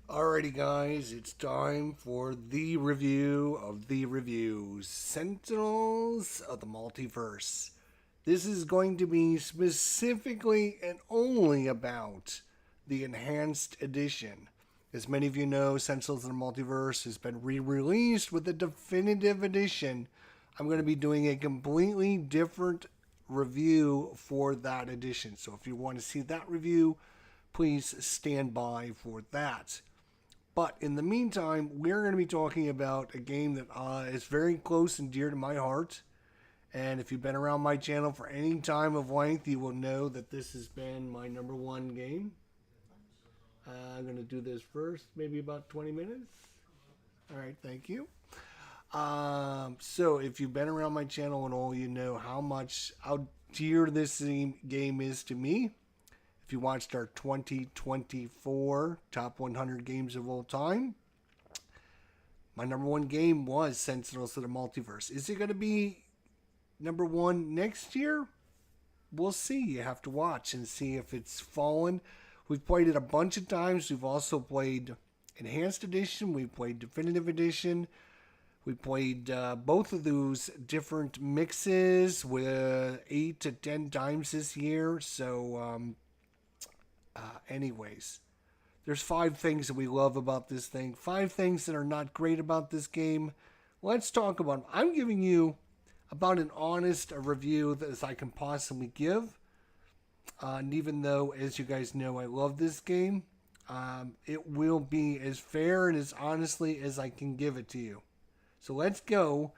Alrighty, guys, it's time for the review of the reviews Sentinels of the Multiverse. This is going to be specifically and only about the Enhanced Edition. As many of you know, Sentinels of the Multiverse has been re released with the Definitive Edition. I'm going to be doing a completely different review for that edition. So if you want to see that review, please stand by for that. But in the meantime, we're going to be talking about a game that is very close and dear to my heart. And if you've been around my channel for any time of length, you will know that this has been my number one game. I'm going to do this first, maybe about 20 minutes. All right, thank you. So if you've been around my channel and all, you know how dear this game is to me. If you watched our 2024 top 100 games of all time, my number one game was Sentinels of the Multiverse. Is it going to be number one next year? We'll see. You have to watch and see if it's fallen. We've played it a bunch of times. We've also played Enhanced Edition. We've played Definitive Edition. We played both of those different mixes with 8 to 10 times this year. So, anyways, there's 5 things that we love about this thing, 5 things that are not great about this game. Let's talk about them. I'm giving you about an honest review as I can possibly give. And even though, as you guys know, I love this game, it will be as fair and as honestly as I can give it to you. So let's go.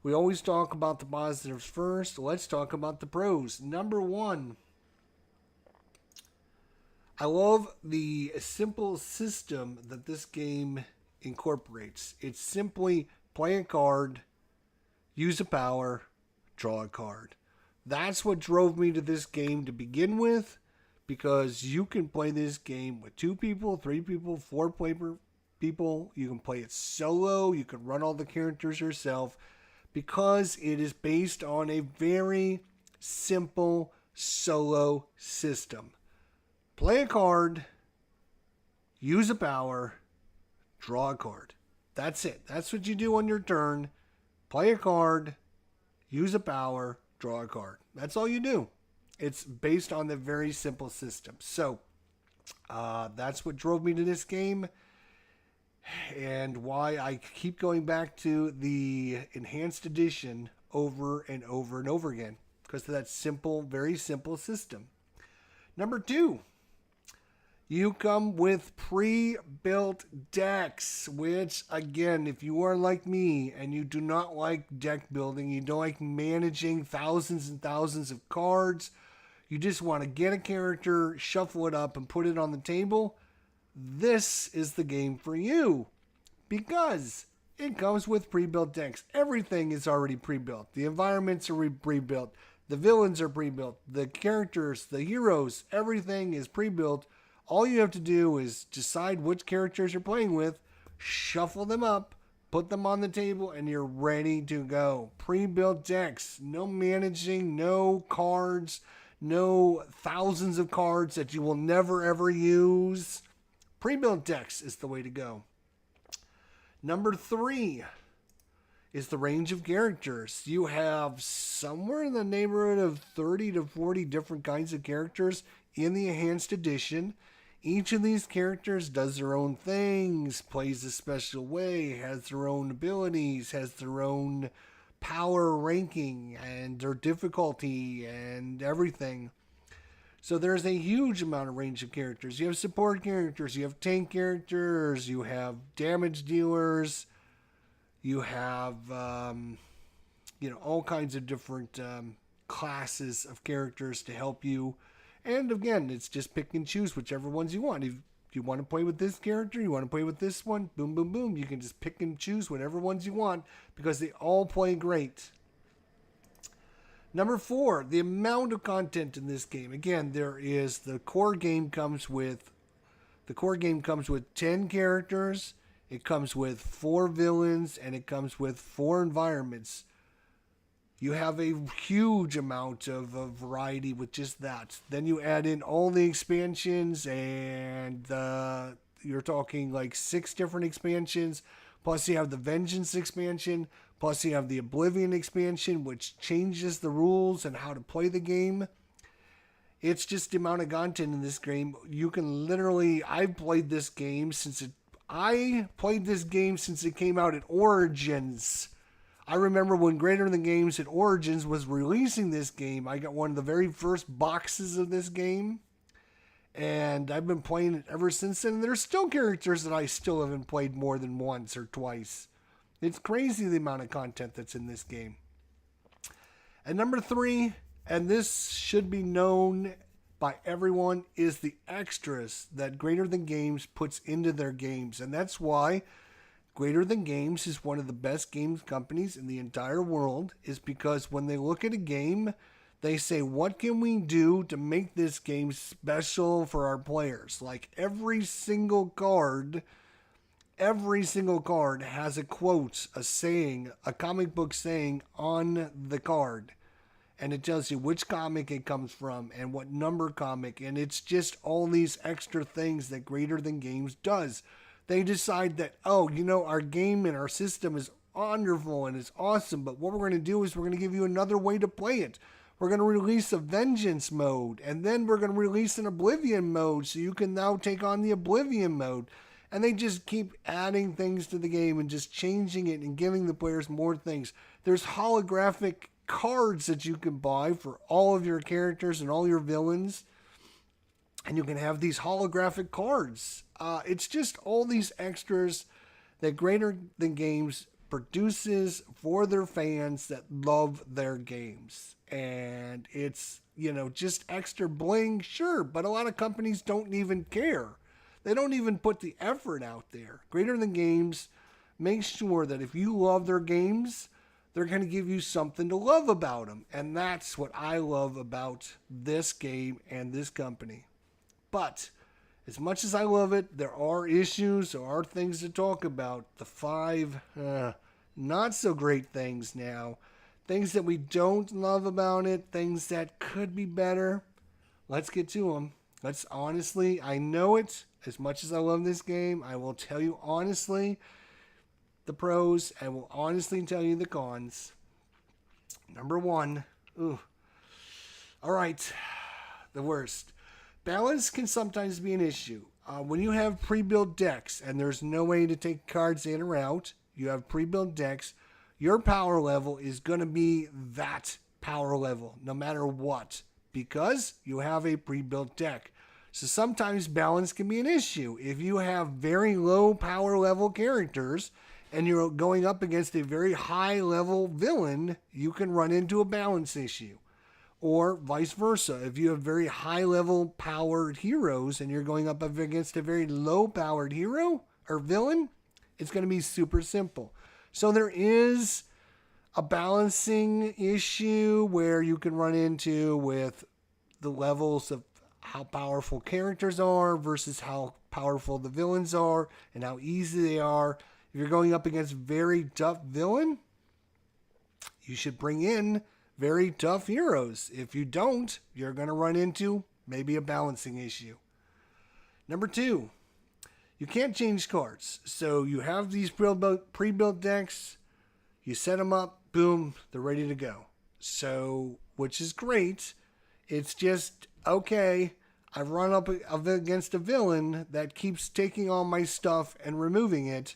We always talk about the positives first. Let's talk about the pros. Number 1. I love the simple system that this game incorporates. It's simply play a card, use a power, draw a card. That's what drove me to this game to begin with, because you can play this game with 2 people, 3 people, 4 people. You can play it solo. You can run all the characters yourself, because it is based on a very simple solo system. Play a card, use a power, draw a card. That's it. That's what you do on your turn. Play a card, use a power, draw a card. That's all you do. It's based on the very simple system. So that's what drove me to this game, and why I keep going back to the Enhanced Edition over and over and over again, because of that simple, very simple system. Number 2. You come with pre-built decks, which, again, if you are like me and you do not like deck building, you don't like managing thousands and thousands of cards, you just want to get a character, shuffle it up, and put it on the table, this is the game for you, because it comes with pre-built decks. Everything is already pre-built. The environments are pre-built. The villains are pre-built. The characters, the heroes, everything is pre-built. All you have to do is decide which characters you're playing with, shuffle them up, put them on the table, and you're ready to go. Pre-built decks, no managing, no cards, no thousands of cards that you will never ever use. Pre-built decks is the way to go. Number 3 is the range of characters. You have somewhere in the neighborhood of 30 to 40 different kinds of characters in the Enhanced Edition. Each of these characters does their own things, plays a special way, has their own abilities, has their own power ranking and their difficulty and everything. So there's a huge amount of range of characters. You have support characters, you have tank characters, you have damage dealers, you have all kinds of different classes of characters to help you. And again, it's just pick and choose whichever ones you want. If you want to play with this character, you want to play with this one, boom, boom, boom. You can just pick and choose whatever ones you want, because they all play great. Number 4, the amount of content in this game. Again, the core game comes with 10 characters. It comes with 4 villains, and it comes with 4 environments. You have a huge amount of variety with just that. Then you add in all the expansions and you're talking like 6 different expansions, plus you have the Vengeance expansion, plus you have the Oblivion expansion, which changes the rules and how to play the game. It's just the amount of content in this game. You can literally, I played this game since it came out at Origins. I remember when Greater Than Games at Origins was releasing this game. I got one of the very first boxes of this game. And I've been playing it ever since then. There's still characters that I still haven't played more than once or twice. It's crazy the amount of content that's in this game. And number 3, and this should be known by everyone, is the extras that Greater Than Games puts into their games. And that's why Greater Than Games is one of the best games companies in the entire world, is because when they look at a game, they say, what can we do to make this game special for our players? Like every single card has a quote, a saying, a comic book saying on the card. And it tells you which comic it comes from and what number comic. And it's just all these extra things that Greater Than Games does. They decide that, our game and our system is wonderful and it's awesome. But what we're going to do is we're going to give you another way to play it. We're going to release a Vengeance mode. And then we're going to release an Oblivion mode. So you can now take on the Oblivion mode. And they just keep adding things to the game and just changing it and giving the players more things. There's holographic cards that you can buy for all of your characters and all your villains, and you can have these holographic cards. It's just all these extras that Greater Than Games produces for their fans that love their games. And it's, just extra bling, sure, but a lot of companies don't even care. They don't even put the effort out there. Greater Than Games makes sure that if you love their games, they're going to give you something to love about them. And that's what I love about this game and this company. But as much as I love it, there are issues, there are things to talk about. The 5 not so great things now. Things that we don't love about it, things that could be better. Let's get to them. I know it. As much as I love this game, I will tell you honestly the pros, and will honestly tell you the cons. Number 1. All right. The worst. Balance can sometimes be an issue. When you have pre-built decks and there's no way to take cards in or out, you have pre-built decks, your power level is going to be that power level no matter what, because you have a pre-built deck. So sometimes balance can be an issue. If you have very low power level characters and you're going up against a very high level villain, you can run into a balance issue. Or vice versa. If you have very high level powered heroes and you're going up against a very low powered hero or villain, it's going to be super simple. So there is a balancing issue where you can run into with the levels of how powerful characters are versus how powerful the villains are and how easy they are. If you're going up against very tough villain, you should bring in very tough heroes. If you don't, you're going to run into maybe a balancing issue. Number 2, you can't change cards. So you have these pre-built decks, you set them up, boom, they're ready to go. So, which is great. It's just, okay, I've run up against a villain that keeps taking all my stuff and removing it.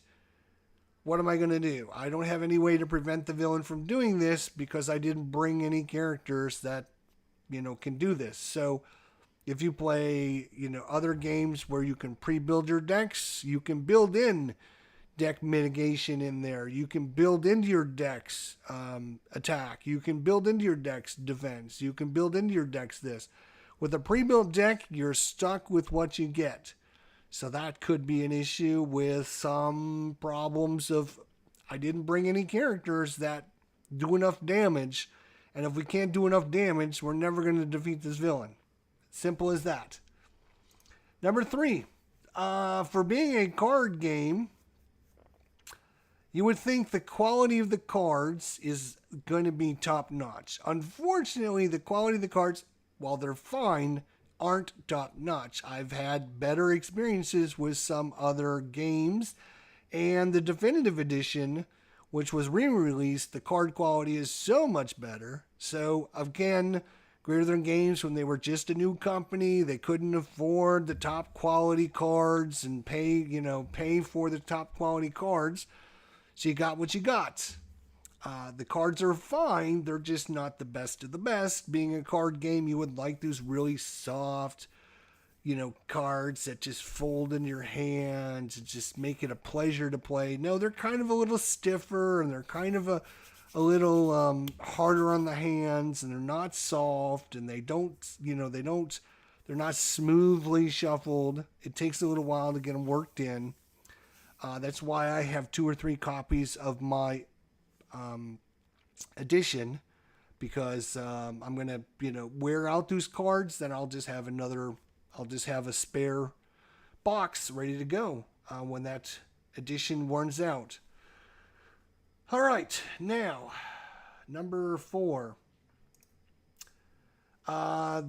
What am I going to do? I don't have any way to prevent the villain from doing this because I didn't bring any characters that, can do this. So if you play, other games where you can pre-build your decks, you can build in deck mitigation in there. You can build into your decks attack. You can build into your decks defense. You can build into your decks this. With a pre-built deck, you're stuck with what you get. So that could be an issue with some problems of, I didn't bring any characters that do enough damage. And if we can't do enough damage, we're never going to defeat this villain. Simple as that. Number 3, for being a card game, you would think the quality of the cards is going to be top notch. Unfortunately, the quality of the cards, while they're fine, aren't top notch. I've had better experiences with some other games, and the definitive edition, which was re-released, the card quality is so much better. So again, Greater Than Games, when they were just a new company, they couldn't afford the top quality cards and pay for the top quality cards. So you got what you got. The cards are fine. They're just not the best of the best. Being a card game, you would like those really soft, cards that just fold in your hands and just make it a pleasure to play. No, they're kind of a little stiffer, and they're kind of a little harder on the hands, and they're not soft, and they're not smoothly shuffled. It takes a little while to get them worked in. That's why I have 2 or 3 copies of my edition, because I'm gonna wear out those cards. Then I'll just have a spare box ready to go when that edition runs out. All right, now number 4. I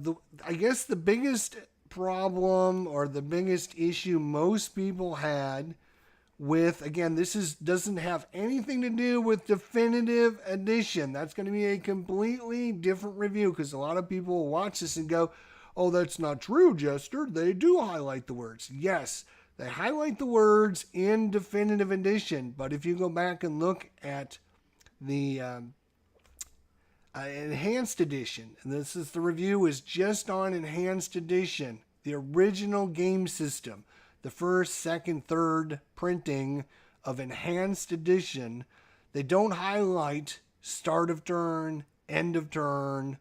guess the biggest problem or the biggest issue most people had with, again, doesn't have anything to do with definitive edition. That's going to be a completely different review, because a lot of people will watch this and go, "Oh, that's not true, Jester. They do highlight the words." Yes, they highlight the words in definitive edition, but if you go back and look at the enhanced edition, and the review is just on enhanced edition, the original game system, the first, second, third printing of enhanced edition, they don't highlight start of turn, end of turn,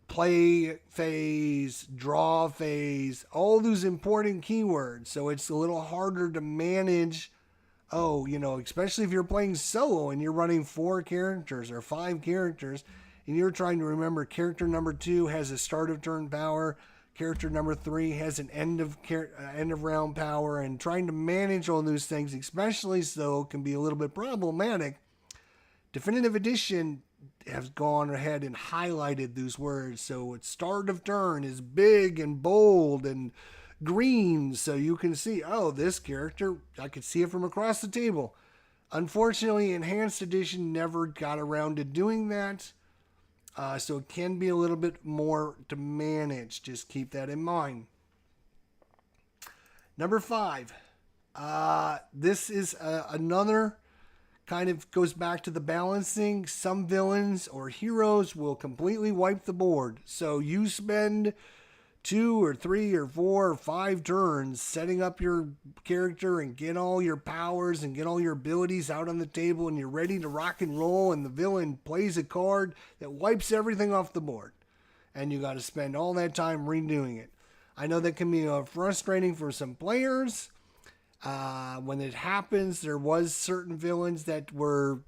play phase, draw phase, all those important keywords. So it's a little harder to manage. Especially if you're playing solo and you're running 4 characters or 5 characters, and you're trying to remember character number 2 has a start of turn power, character number 3 has an end of round power, and trying to manage all those things, especially so, can be a little bit problematic. Definitive edition has gone ahead and highlighted those words, so its start of turn is big and bold and green, so you can see, this character, I could see it from across the table. Unfortunately, enhanced edition never got around to doing that. So it can be a little bit more to manage. Just keep that in mind. Number 5. This is another kind of goes back to the balancing. Some villains or heroes will completely wipe the board. So you spend 2 or 3 or 4 or 5 turns setting up your character and get all your powers and get all your abilities out on the table, and you're ready to rock and roll, and the villain plays a card that wipes everything off the board, and you got to spend all that time redoing it. I know that can be frustrating for some players. When it happens, there was certain villains that were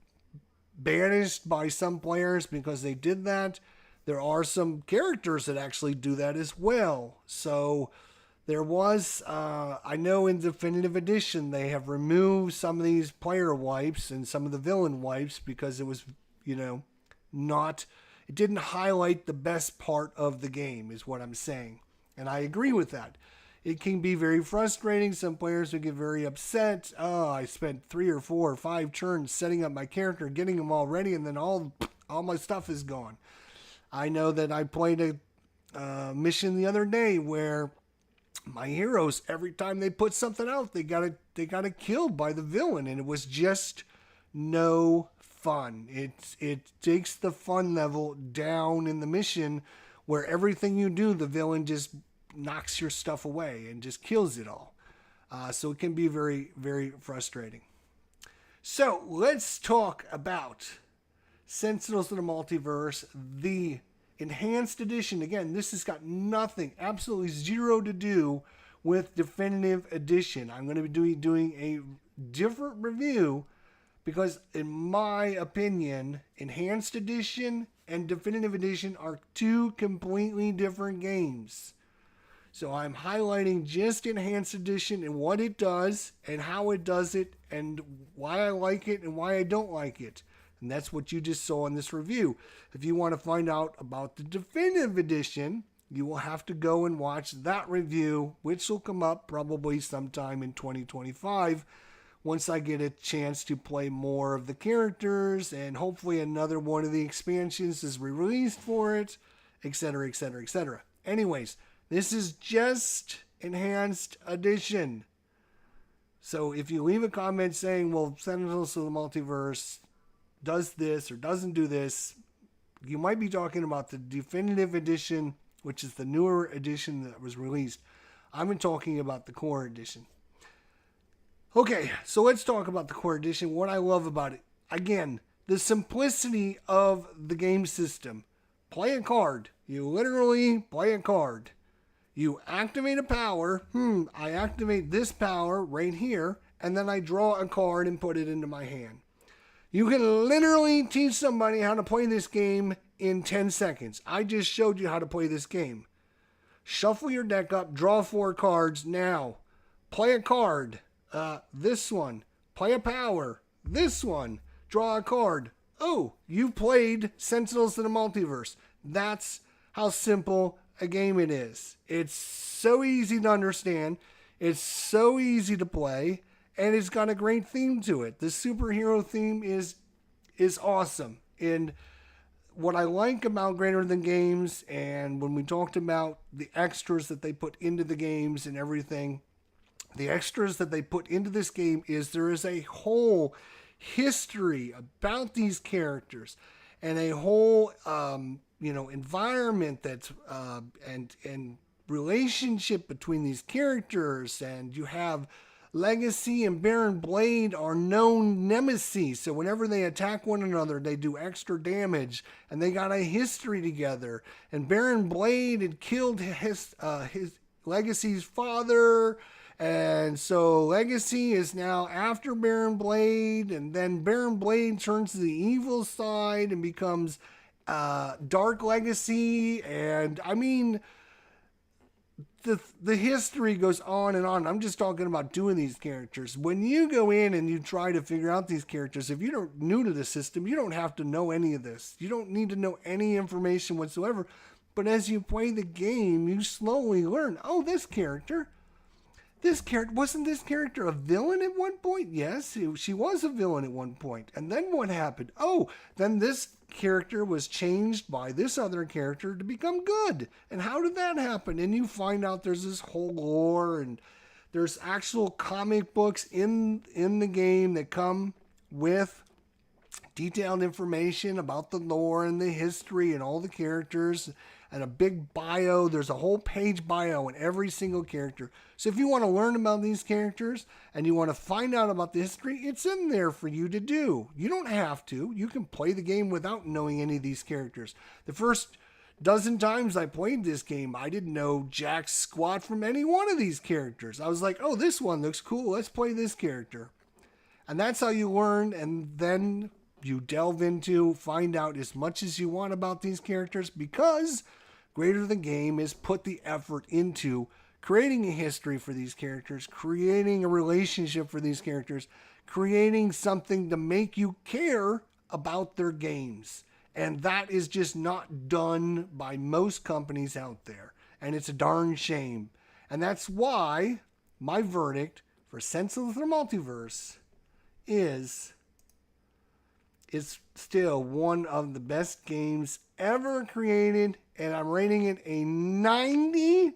banished by some players because they did that. There are some characters that actually do that as well. So there was, I know in Definitive Edition, they have removed some of these player wipes and some of the villain wipes because it was, it didn't highlight the best part of the game, is what I'm saying. And I agree with that. It can be very frustrating. Some players will get very upset. Oh, I spent 3 or 4 or 5 turns setting up my character, getting them all ready, and then all my stuff is gone. I know that I played a mission the other day where my heroes, every time they put something out, they got it killed by the villain, and it was just no fun. It takes the fun level down in the mission, where everything you do, the villain just knocks your stuff away and just kills it all. So it can be very, very frustrating. So let's talk about Sentinels of the Multiverse, the enhanced edition. Again, this has got nothing, absolutely zero to do with Definitive Edition. I'm going to be doing a different review because, in my opinion, Enhanced Edition and Definitive Edition are 2 completely different games. So I'm highlighting just Enhanced Edition and what it does and how it does it and why I like it and why I don't like it. And that's what you just saw in this review. If you want to find out about the Definitive Edition, You will have to go and watch that review, which will come up probably sometime in 2025 once I get a chance to play more of the characters and hopefully another one of the expansions is released for it, etc., etc., etc. Anyways, this is just Enhanced Edition. So if you leave a comment saying, well, Sentinels of the Multiverse does this or doesn't do this, you might be talking about the Definitive Edition, which is the newer edition that was released. I'm talking about the Core Edition. Okay, so let's talk about the Core Edition. What I love about it, again, the simplicity of the game system. Play a card. You literally play a card. You activate a power. I activate this power right here, and then I draw a card and put it into my hand. You can literally teach somebody how to play this game in 10 seconds. I just showed you how to play this game. Shuffle your deck up, draw 4 cards. Now, play a card. This one. Play a power. This one. Draw a card. Oh, you played Sentinels of the Multiverse. That's how simple a game it is. It's so easy to understand. It's so easy to play. And it's got a great theme to it. The superhero theme is awesome. And what I like about Greater Than Games, and when we talked about the extras that they put into the games and everything, the extras that they put into this game is there is a whole history about these characters and a whole environment that's and relationship between these characters. And you have Legacy and Baron Blade are known nemesis, so whenever they attack one another, they do extra damage, and they got a history together. And Baron Blade had killed his Legacy's father, and so Legacy is now after Baron Blade, and then Baron Blade turns to the evil side and becomes Dark Legacy, and I mean, the history goes on and on. I'm just talking about doing these characters. When you go in and you try to figure out these characters, if you're new to the system, you don't have to know any of this. You don't need to know any information whatsoever. But as you play the game, you slowly learn, oh, this character, wasn't this character a villain at one point? Yes, she was a villain at one point. And then what happened? Oh, then this character was changed by this other character to become good. And how did that happen? And you find out there's this whole lore, and there's actual comic books in the game that come with detailed information about the lore and the history and all the characters, and a big bio. There's a whole page bio in every single character. So if you want to learn about these characters and you want to find out about the history, it's in there for you to do. You don't have to. You can play the game without knowing any of these characters. The first dozen times I played this game, I didn't know jack squat from any one of these characters. I was like, oh, this one looks cool. Let's play this character. And that's how you learn, and then you delve into, find out as much as you want about these characters, because Greater Than Game is put the effort into creating a history for these characters, creating a relationship for these characters, creating something to make you care about their games. And that is just not done by most companies out there. And it's a darn shame. And that's why my verdict for Sentinels of the Multiverse is still one of the best games ever created, and I'm rating it a 97%.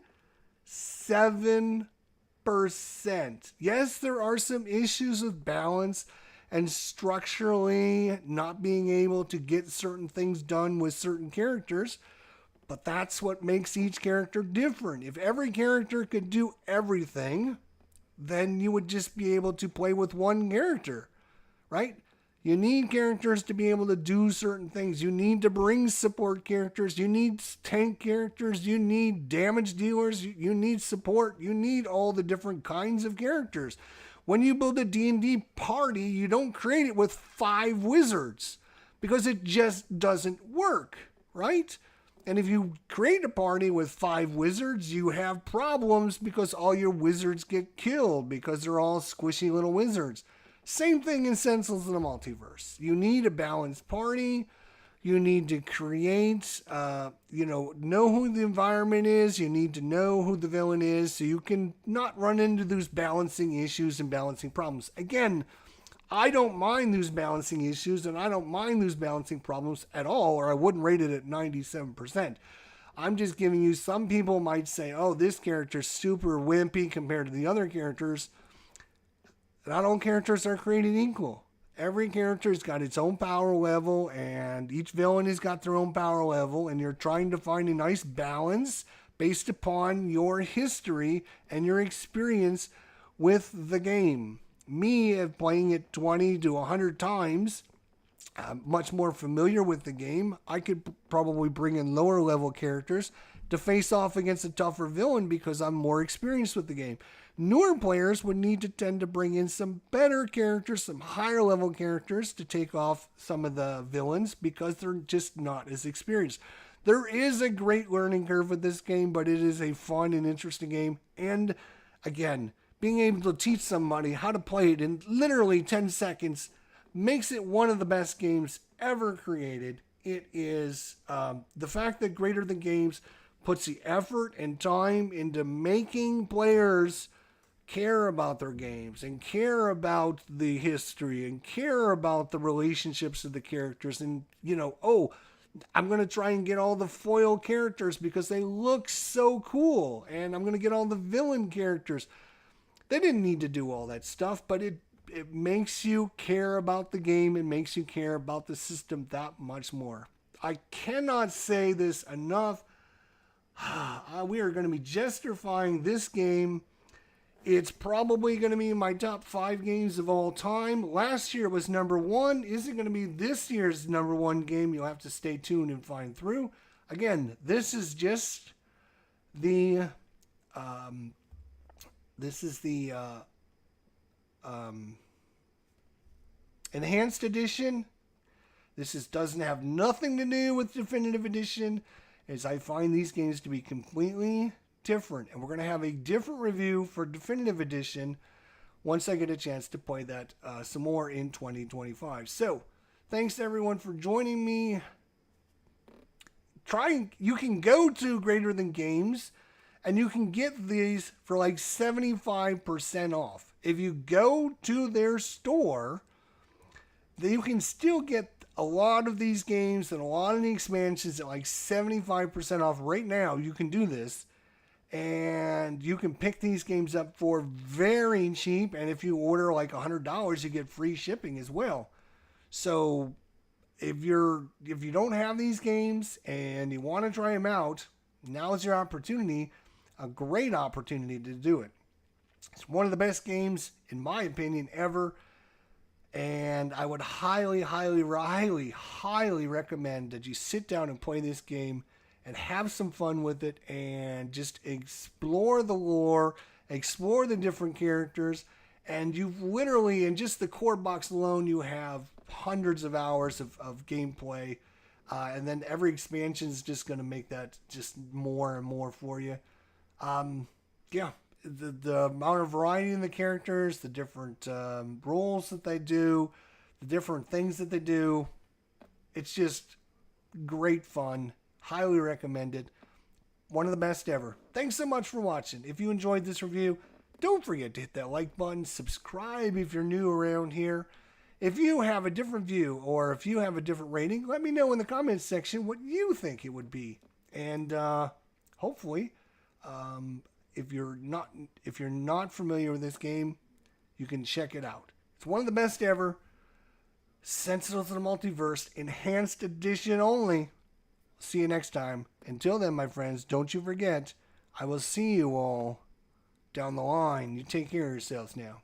Yes, there are some issues with balance and structurally not being able to get certain things done with certain characters, but that's what makes each character different. If every character could do everything, then you would just be able to play with one character, right? You need characters to be able to do certain things. You need to bring support characters. You need tank characters. You need damage dealers. You need support. You need all the different kinds of characters. When you build a D&D party, you don't create it with 5 wizards because it just doesn't work, right? And if you create a party with 5 wizards, you have problems because all your wizards get killed because they're all squishy little wizards. Same thing in Sentinels of the Multiverse. You need a balanced party. You need to create, know who the environment is. You need to know who the villain is so you can not run into those balancing issues and balancing problems. Again, I don't mind those balancing issues and I don't mind those balancing problems at all, or I wouldn't rate it at 97%. I'm just giving you, some people might say, oh, this character's super wimpy compared to the other characters. Not all characters are created equal. Every character's got its own power level, and each villain has got their own power level, and you're trying to find a nice balance based upon your history and your experience with the game. Me, playing it 20 to 100 times, I'm much more familiar with the game. I could probably bring in lower level characters to face off against a tougher villain because I'm more experienced with the game. Newer players would need to tend to bring in some better characters, some higher level characters to take off some of the villains because they're just not as experienced. There is a great learning curve with this game, but it is a fun and interesting game. And again, being able to teach somebody how to play it in literally 10 seconds makes it one of the best games ever created. It is the fact that Greater Than Games puts the effort and time into making players care about their games and care about the history and care about the relationships of the characters. And, I'm going to try and get all the foil characters because they look so cool. And I'm going to get all the villain characters. They didn't need to do all that stuff, but it makes you care about the game. It makes you care about the system that much more. I cannot say this enough. We are going to be Jesterfying this game. It's probably going to be in my top 5 games of all time. Last year it was number 1. Is it going to be this year's number 1 game? You'll have to stay tuned and find through. Again, this is just the enhanced edition. This doesn't have nothing to do with definitive edition, as I find these games to be completely different. And we're going to have a different review for definitive edition once I get a chance to play that some more in 2025. So, thanks to everyone for joining me. You can go to Greater Than Games and you can get these for like 75% off. If you go to their store, then you can still get a lot of these games and a lot of the expansions at like 75% off right now. You can do this. And you can pick these games up for very cheap. And if you order like $100, you get free shipping as well. So if you don't have these games and you want to try them out, now is your opportunity, a great opportunity to do it. It's one of the best games, in my opinion, ever. And I would highly, highly, highly, highly recommend that you sit down and play this game and have some fun with it and just explore the lore, explore the different characters. And you've literally, in just the core box alone, you have hundreds of hours of gameplay. And then every expansion is just going to make that just more and more for you. The amount of variety in the characters, the different roles that they do, the different things that they do. It's just great fun. Highly recommended. One of the best ever. Thanks so much for watching. If you enjoyed this review, don't forget to hit that like button. Subscribe if you're new around here. If you have a different view or if you have a different rating, let me know in the comments section what you think it would be. And hopefully, if you're not familiar with this game, you can check it out. It's one of the best ever. Sentinels of the Multiverse, Enhanced Edition only. See you next time. Until then, my friends, don't you forget, I will see you all down the line. You take care of yourselves now.